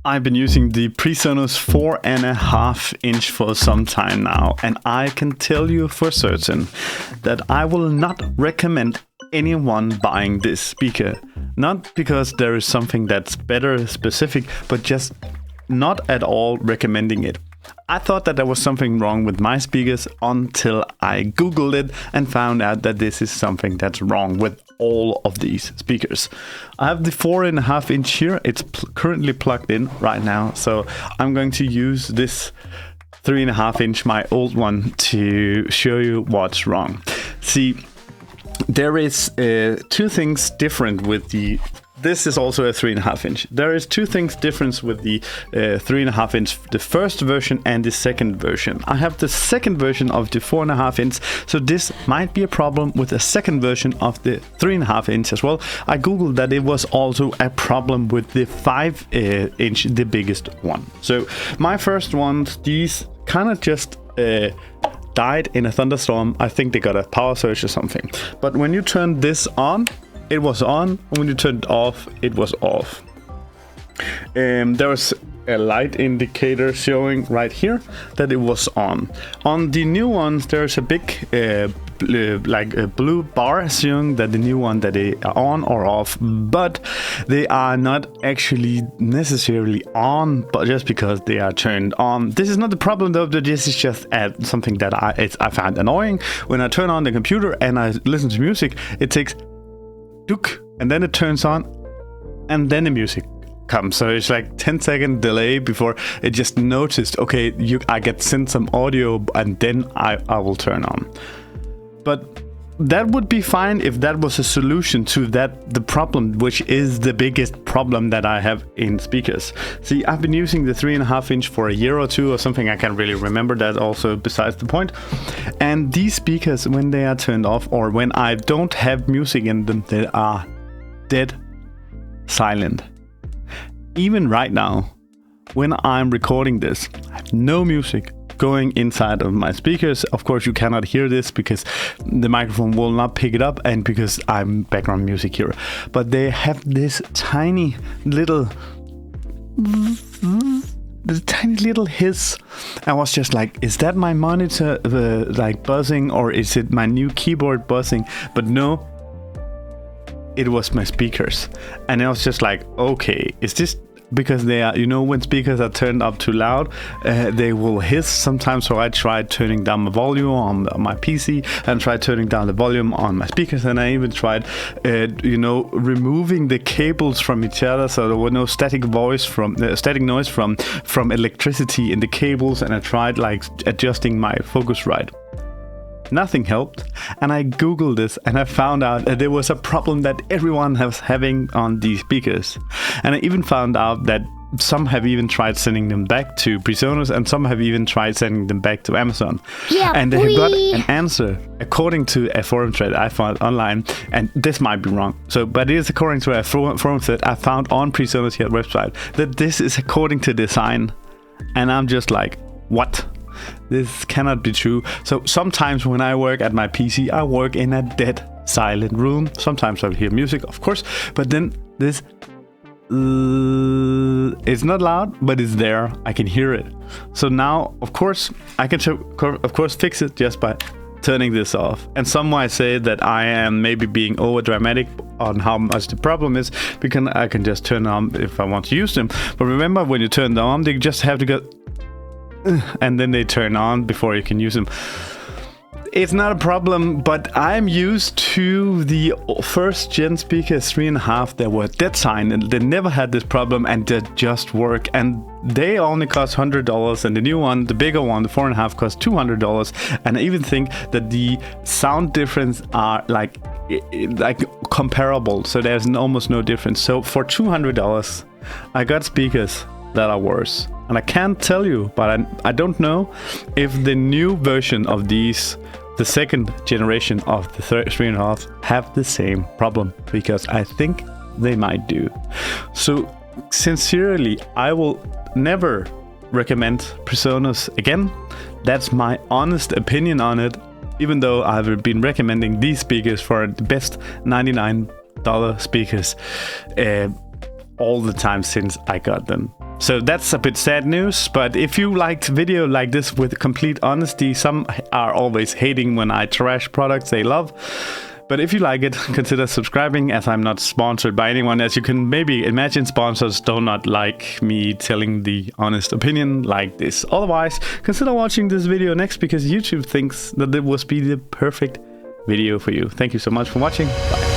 I've been using the Presonus 4.5 inch for some time now, and I can tell you for certain that I will not recommend anyone buying this speaker. Not because there is something that's better specific, but just not at all recommending it. I thought that there was something wrong with my speakers until I googled it and found out that this is something that's wrong with all of these speakers. I have the 4.5 inch here. It's currently plugged in right now, so I'm going to use this 3.5 inch, my old one, to show you what's wrong. See, there is two things different with the... This is also a 3.5 inch. There is two things different with the 3.5 inch, the first version and the second version. I have the second version of the 4.5 inch, so this might be a problem with the second version of the 3.5 inch as well. I googled that it was also a problem with the 5 inch, the biggest one. So my first ones, these kind of just died in a thunderstorm. I think they got a power surge or something. But when you turn this on, it was on. When you turned it off, it was off. There was a light indicator showing right here that it was on. On the new ones, there's a big like a blue bar showing that the new one that they are on or off, but they are not actually necessarily on, but just because they are turned on. This is not the problem though, but this is just something that I find annoying. When I turn on the computer and I listen to music, it takes and then it turns on and then the music comes, so it's like 10-second delay before it just noticed, okay, I get sent some audio and then I will turn on. But that would be fine if that was a solution to the problem, which is the biggest problem that I have in speakers. See, I've been using the 3.5 inch for a year or two or something. I can't really remember that, also besides the point. And these speakers, when they are turned off or when I don't have music in them, they are dead silent. Even right now, when I'm recording this, I have no music going inside of my speakers. Of course, you cannot hear this because the microphone will not pick it up and because I'm background music here. But they have this tiny little hiss. I was just like, is that my monitor like buzzing, or is it my new keyboard buzzing? But no, it was my speakers. And I was just like, okay, is this because they are, when speakers are turned up too loud, they will hiss sometimes. So I tried turning down the volume on my PC and tried turning down the volume on my speakers, and I even tried removing the cables from each other so there was no static noise from electricity in the cables, and I tried like adjusting my Focusrite. Nothing helped, and I googled this and I found out that there was a problem that everyone was having on these speakers. And I even found out that some have even tried sending them back to Presonus, and some have even tried sending them back to Amazon. Yeah, and they got an answer according to a forum thread I found online, and this might be wrong. But it is according to a forum thread I found on Presonus here website, that this is according to design, and I'm just like, what? This cannot be true. So sometimes when I work at my PC, I work in a dead silent room. Sometimes I'll hear music, of course, but then this it's not loud, but it's there. I can hear it. So now, of course, I can fix it just by turning this off. And some might say that I am maybe being over dramatic on how much the problem is, because I can just turn on if I want to use them. But remember, when you turn them on, they just have to go and then they turn on before you can use them. It's not a problem, but I'm used to the first gen speakers 3.5 that were dead silent. They never had this problem and they just work, and they only cost $100, and the new one, the bigger one, the 4.5, costs $200. And I even think that the sound difference are like comparable, so there's almost no difference. So for $200 I got speakers that are worse. And I can't tell you, but I don't know if the new version of these, the second generation of the 3.5, have the same problem, because I think they might do. So sincerely, I will never recommend Presonus again. That's my honest opinion on it, even though I've been recommending these speakers for the best $99 speakers all the time since I got them. So that's a bit sad news, but if you liked video like this with complete honesty, some are always hating when I trash products they love. But if you like it, consider subscribing, as I'm not sponsored by anyone. As you can maybe imagine, sponsors do not like me telling the honest opinion like this. Otherwise, consider watching this video next, because YouTube thinks that it will be the perfect video for you. Thank you so much for watching. Bye.